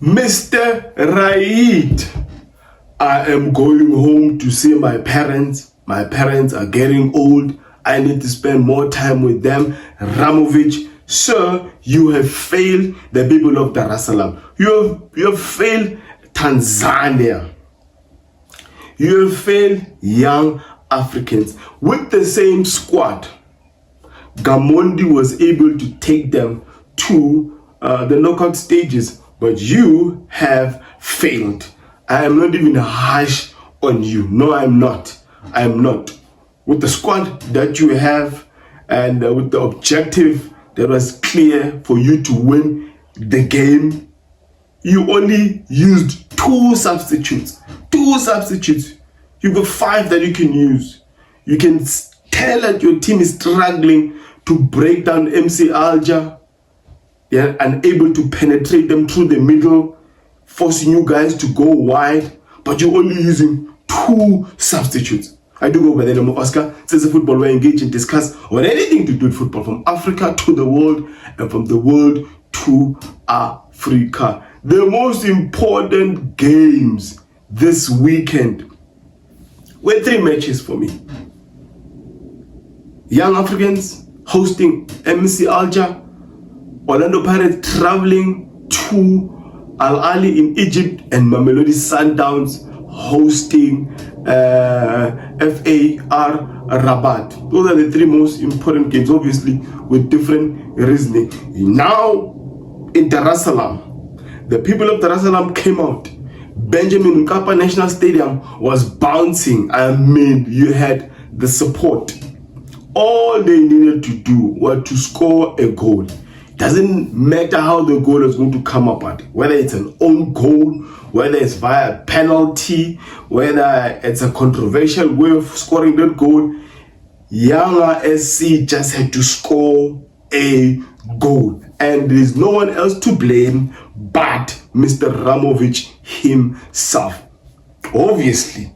Mr. Raid, I am going home to see my parents. My parents are getting old. I need to spend more time with them. Ramovic, sir, you have failed the people of Dar es Salaam. You have failed Tanzania. You have failed young Africans. With the same squad, Gamondi was able to take them to the knockout stages, but you have failed. I am not even harsh on you. No, I'm not. I am not. With the squad that you have and with the objective that was clear for you to win the game, you only used two substitutes. You've got 5 that you can use. You can tell that your team is struggling to break down MC Alger, unable to penetrate them through the middle, forcing you guys to go wide, but you're only using 2 substitutes. I do go by the name of Oscar. Since the football, we engage and discuss on anything to do with football, from Africa to the world and from the world to Africa. The most important games this weekend were 3 matches for me. Young Africans hosting MC Alger, Orlando Pirates traveling to Ahly in Egypt, and Mamelodi Sundowns hosting FAR Rabat. Those are the 3 most important games, obviously with different reasoning. Now in Dar es Salaam, the people of Dar es Salaam came out. Benjamin Mkapa National Stadium was bouncing. I mean, you had the support. All they needed to do was to score a goal. Doesn't matter how the goal is going to come about, whether it's an own goal, whether it's via penalty, whether it's a controversial way of scoring that goal. Yanga SC just had to score a goal, and there is no one else to blame but Mr. Ramovic himself. Obviously,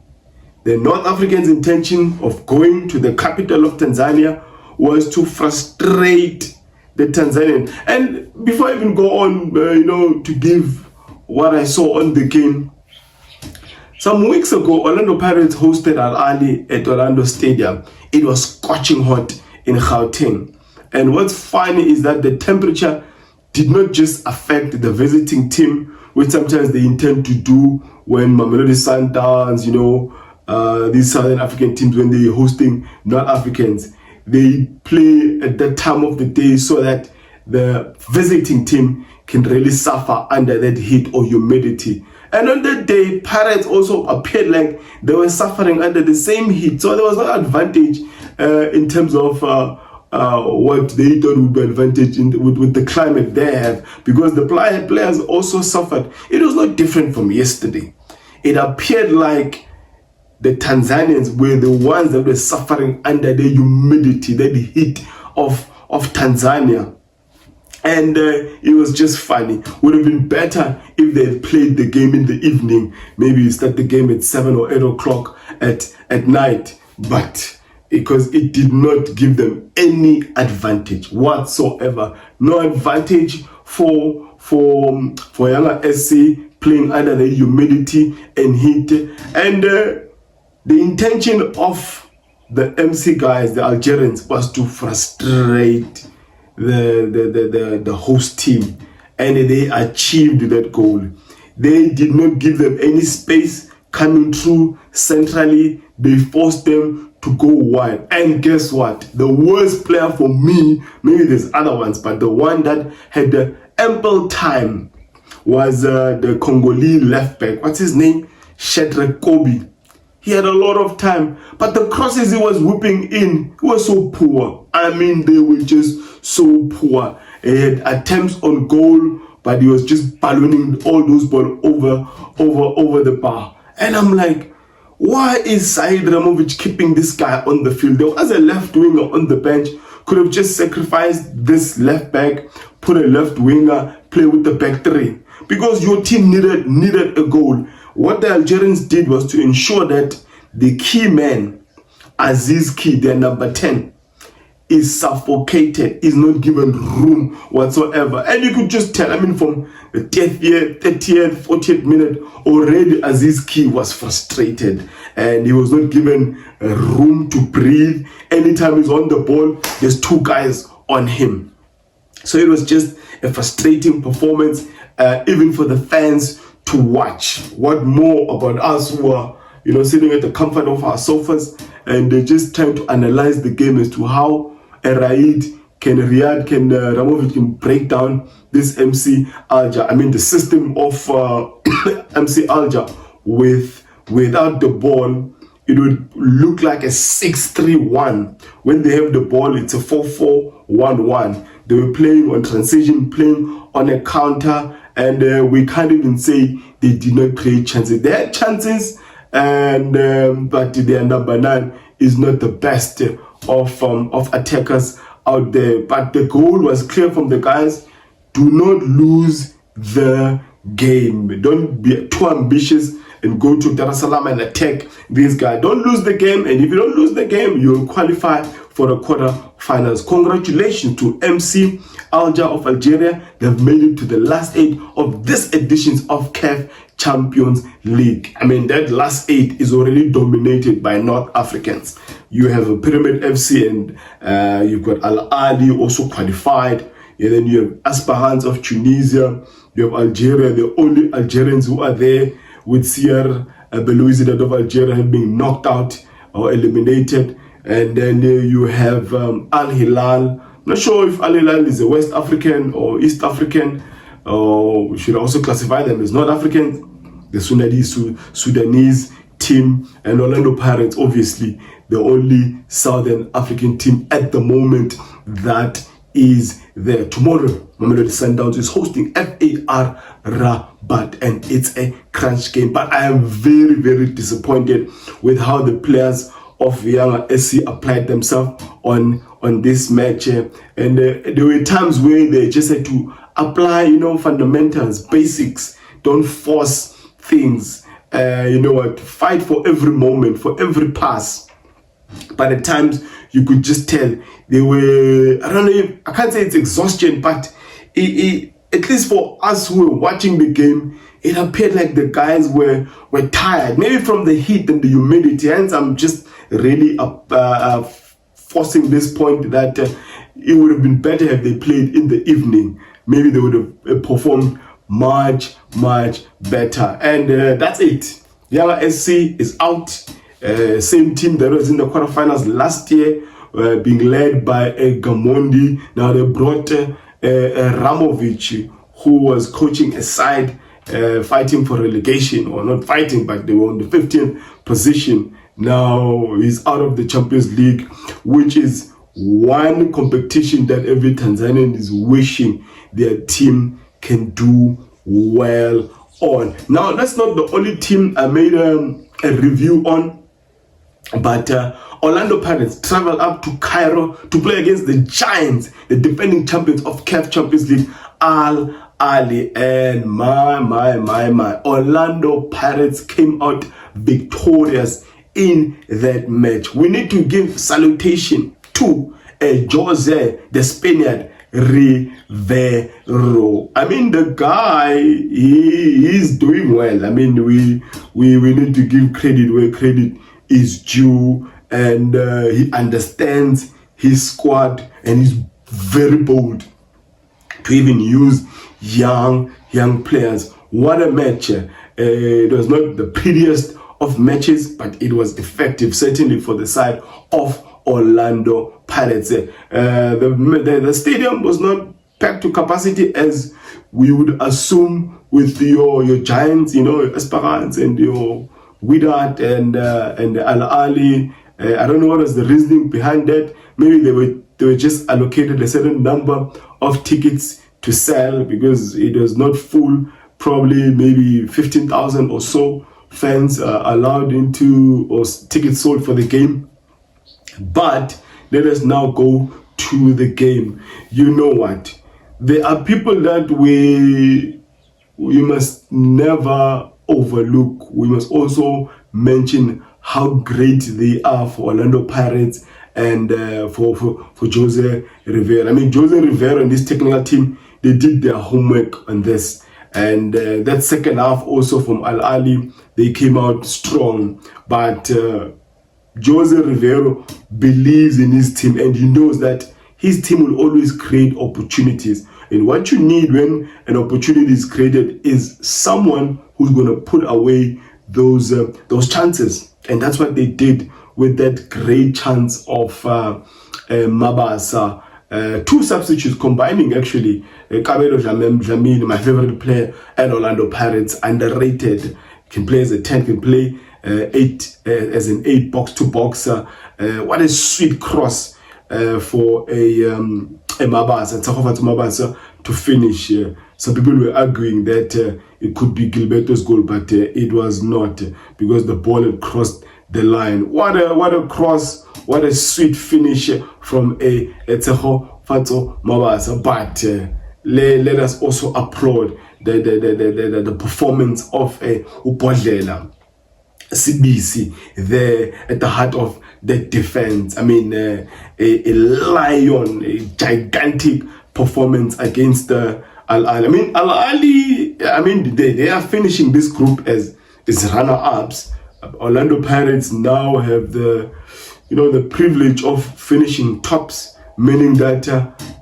the North Africans' intention of going to the capital of Tanzania was to frustrate the Tanzanian. And before I even go on, to give what I saw on the game, some weeks ago, Orlando Pirates hosted Ahly at Orlando Stadium. It was scorching hot in Gauteng. And what's funny is that the temperature did not just affect the visiting team, which sometimes they intend to do when Mamelodi Sundowns, these Southern African teams, when they're hosting North Africans, they play at that time of the day so that the visiting team can really suffer under that heat or humidity. And on that day, Pirates also appeared like they were suffering under the same heat. So there was no advantage in terms of what they thought would be advantage with the climate they have, because the players also suffered. It was not different from yesterday. It appeared like the Tanzanians were the ones that were suffering under the humidity, the heat of Tanzania. And it was just funny. Would have been better if they had played the game in the evening. Maybe start the game at 7 or 8 o'clock at night. But because it did not give them any advantage whatsoever. No advantage for Yanga SC playing under the humidity and heat. And the intention of the MC guys, the Algerians, was to frustrate the host team, and they achieved that goal. They did not give them any space coming through centrally. They forced them to go wide. And guess what? The worst player for me, maybe there's other ones, but the one that had the ample time was the Congolese left back. What's his name? Shedrack Kobe. He had a lot of time, but the crosses he was whipping in were so poor. I mean, they were just so poor. He had attempts on goal, but he was just ballooning all those balls over the bar. And I'm like, why is Said Ramovic keeping this guy on the field? There was a left winger on the bench. Could have just sacrificed this left back, put a left winger, play with the back 3, because your team needed a goal. What the Algerians did was to ensure that the key man, Aziz Ki, their number 10, is suffocated, is not given room whatsoever. And you could just tell, I mean, from the 30th, 40th minute, already Aziz Ki was frustrated and he was not given room to breathe. Anytime he's on the ball, there's two guys on him. So it was just a frustrating performance, even for the fans to watch. What more about us who are, sitting at the comfort of our sofas and they're just trying to analyze the game as to how Riyad can Ramovic can break down this MC Alger. I mean, the system of MC Alger without the ball, it would look like a 6-3-1. When they have the ball, it's a 4-4-1-1. They were playing on transition, playing on a counter, and we can't even say they did not create chances. They had chances, and but their number 9 is not the best of attackers out there. But the goal was clear from the guys: do not lose the game. Don't be too ambitious and go to Dar es Salaam and attack these guys. Don't lose the game, and if you don't lose the game, you'll qualify for the quarterfinals. Congratulations to MC Alger of Algeria. They've made it to the last 8 of this edition of CAF Champions League. I mean, that last 8 is already dominated by North Africans. You have a Pyramid FC and you've got Ahly also qualified. And then you have Esperance of Tunisia. You have Algeria, the only Algerians who are there, with Sierra Belouizdad of Algeria have been knocked out or eliminated. And then you have Al Hilal. Not sure if Al Hilal is a West African or East African, or we should also classify them as North Africans. The Sudanese team, and Orlando Pirates, obviously the only Southern African team at the moment that is there. Tomorrow, Mamelodi Sundowns is hosting FAR Rabat, and it's a crunch game. But I am very, very disappointed with how the players of Yanga SC applied themselves on this match. And there were times where they just had to apply, fundamentals, basics. Don't force things. Fight for every moment, for every pass. But at times you could just tell they were, I can't say it's exhaustion, but at least for us who were watching the game, it appeared like the guys were tired, maybe from the heat and the humidity. Hence, I'm just really forcing this point that it would have been better if they played in the evening. Maybe they would have performed much better. And that's it. Yanga SC is out. Same team that was in the quarterfinals last year, being led by Gamondi. Now they brought Ramovic, who was coaching a side fighting for relegation, or not fighting, but they were on the 15th position. Now he's out of the Champions League, which is one competition that every Tanzanian is wishing their team can do well on. Now, that's not the only team I made a review on, but Orlando Pirates traveled up to Cairo to play against the Giants, the defending champions of CAF Champions League, Ahly. And my Orlando Pirates came out victorious in that match. We need to give salutation to Jose, the Spaniard, Rivero. I mean, the guy, he's doing well. I mean, we need to give credit where credit is due, and he understands his squad, and he's very bold to even use young players. What a match. It was not the prettiest of matches, but it was effective, certainly for the side of Orlando Pirates. The stadium was not packed to capacity as we would assume with your Giants, your Esperance and your Wydad and Al Ahly. I don't know what was the reasoning behind that. Maybe they were just allocated a certain number of tickets to sell because it was not full. Probably maybe 15,000 or so fans allowed into, or tickets sold for the game. But let us now go to the game. You know what? There are people that we must never overlook. We must also mention how great they are for Orlando Pirates and for Jose Rivera. I mean, Jose Rivera and this technical team, they did their homework on this. And that second half also from Ahly, they came out strong. But Jose Rivera believes in his team, and he knows that his team will always create opportunities. And what you need when an opportunity is created is someone who's going to put away those chances. And that's what they did with that great chance of Mabasa. Two substitutes combining, actually. Kabelo Dlamini, my favorite player at Orlando Pirates, underrated. Can play as a 10, can play as an 8 box-to-box. What a sweet cross for a Mabasa, Tsakova to Mabasa to finish. Some people were arguing that it could be Gilberto's goal, but it was not, because the ball had crossed the line. What a cross, what a sweet finish from a Tsakova Mabasa. But let us also applaud the performance of Upodlela Sibisi there at the heart of the defense. I mean, a lion, a gigantic performance against Al Ahly. I mean, Al Ahly, I mean, they are finishing this group as runner-ups. Orlando Pirates now have the privilege of finishing tops, meaning that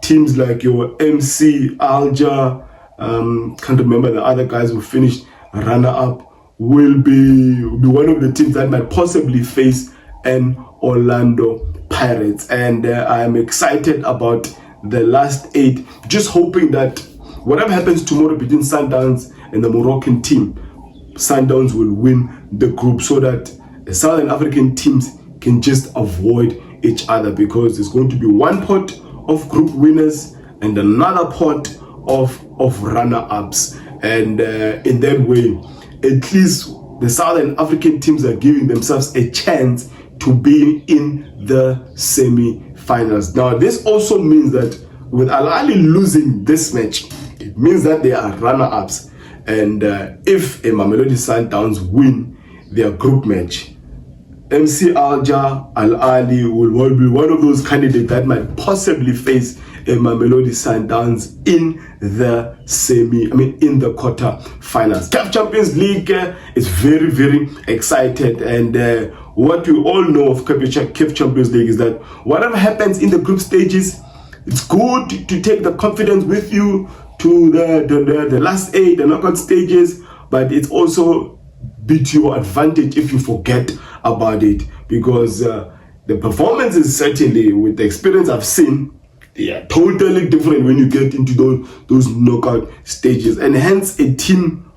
teams like your MC Alger, can't remember the other guys who finished runner-up, will be one of the teams that might possibly face an Orlando Pirates. And I'm excited about the last 8, just hoping that whatever happens tomorrow between Sundowns and the Moroccan team, Sundowns will win the group, so that the Southern African teams can just avoid each other, because there's going to be one pot of group winners and another pot of runner-ups. And in that way, at least the Southern African teams are giving themselves a chance to be in the semi-finals. Now, this also means that with Al Ahly losing this match, it means that they are runner-ups. And if a Mamelodi Sundowns win their group match, MC Alger, Al Ahly will be one of those candidates that might possibly face a Mamelodi Sundowns in the in the quarterfinals. CAF Champions League is very, very excited, and what we all know of CAF Champions League is that whatever happens in the group stages, it's good to take the confidence with you to the last 8, the knockout stages, but it's also be to your advantage if you forget about it, because the performance is certainly, with the experience I've seen, they are totally different when you get into those knockout stages. And hence a team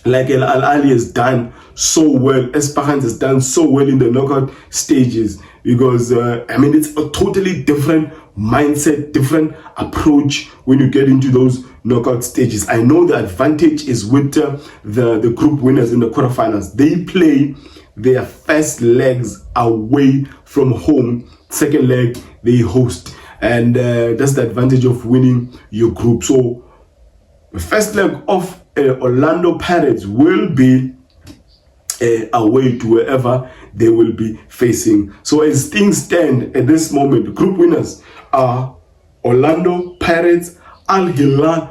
like Al Ahly has done so well, Esperance has done so well in the knockout stages, because I mean, it's a totally different mindset, different approach when you get into those knockout stages. I know the advantage is with the group winners in the quarterfinals. They play their first legs away from home, second leg they host, and that's the advantage of winning your group. So the first leg of Orlando Pirates will be away to wherever they will be facing. So as things stand at this moment, the group winners are Orlando Pirates, Al Hilal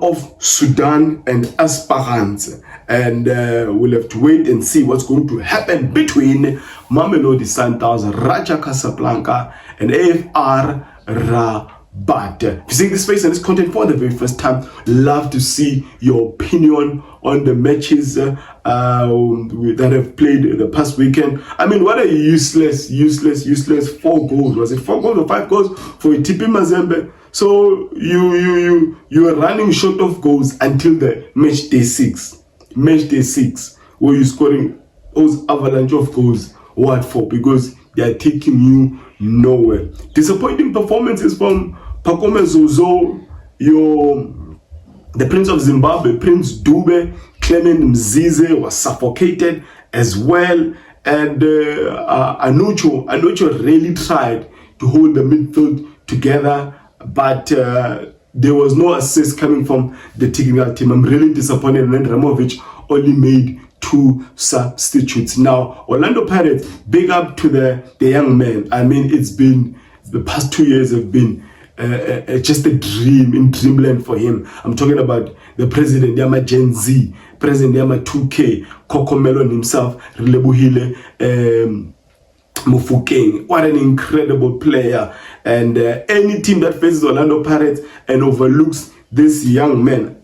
of Sudan, and Esperance. And we'll have to wait and see what's going to happen between Mamelodi Sundowns, Raja Casablanca, and AFR Rabat. If you're seeing this space and this content for the very first time, love to see your opinion on the matches that have played the past weekend. I mean, what a useless 4 goals. Was it 4 goals or 5 goals for TP Mazembe? So you were running short of goals until the match day 6. Match day 6, where you're scoring those avalanche of goals. What for? Because they are taking you nowhere. Disappointing performances from Pacome Zozo, the Prince of Zimbabwe, Prince Dube, Clement Mzize was suffocated as well, and Anucho really tried to hold the midfield together, but there was no assist coming from the technical team. I'm really disappointed, and then Ramovic only made 2 substitutes. Now, Orlando Pirates, big up to the young man. I mean, it's been, the past 2 years have been just a dream in dreamland for him. I'm talking about the president, Yama Gen Z, president Yama 2K, Coco Melon himself, Rilebuhile, Mufukeng. What an incredible player. And any team that faces Orlando Pirates and overlooks this young man,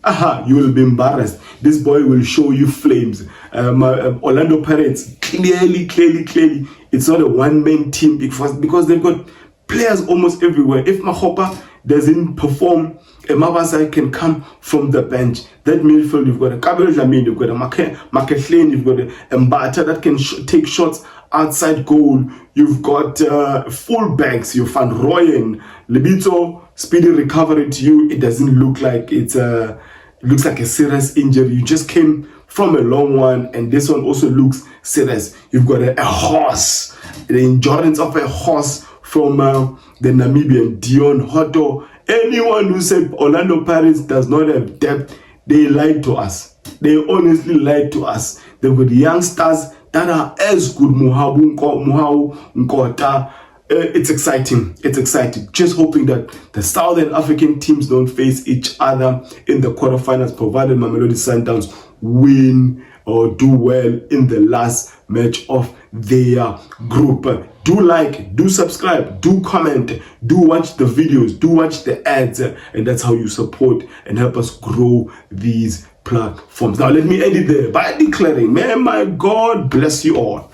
you will be embarrassed. This boy will show you flames. Orlando Pirates, clearly, it's not a one-man team because they've got players almost everywhere. If Mahopa doesn't perform, a Mabasa can come from the bench. That midfield, you've got a Gabriel Jamin, you've got a Makehlane, you've got a Mbata that can take shots outside goal. You've got full-backs, you Van Rooyen, Lebito, speedy recovery to you. It doesn't look like it looks like a serious injury. You just came from a long one, and this one also looks serious. You've got a horse, the endurance of a horse from the Namibian Dion Hotto. Anyone who said Orlando Pirates does not have depth, they lied to us. They honestly lied to us. They've got youngsters that are as good. Muhau Nkota. It's exciting. It's exciting. Just hoping that the Southern African teams don't face each other in the quarterfinals, provided Mamelodi Sundowns win or do well in the last match of their group. Do like, do subscribe, do comment, do watch the videos, do watch the ads, and that's how you support and help us grow these platforms. Now let me end it there by declaring, may my God bless you all.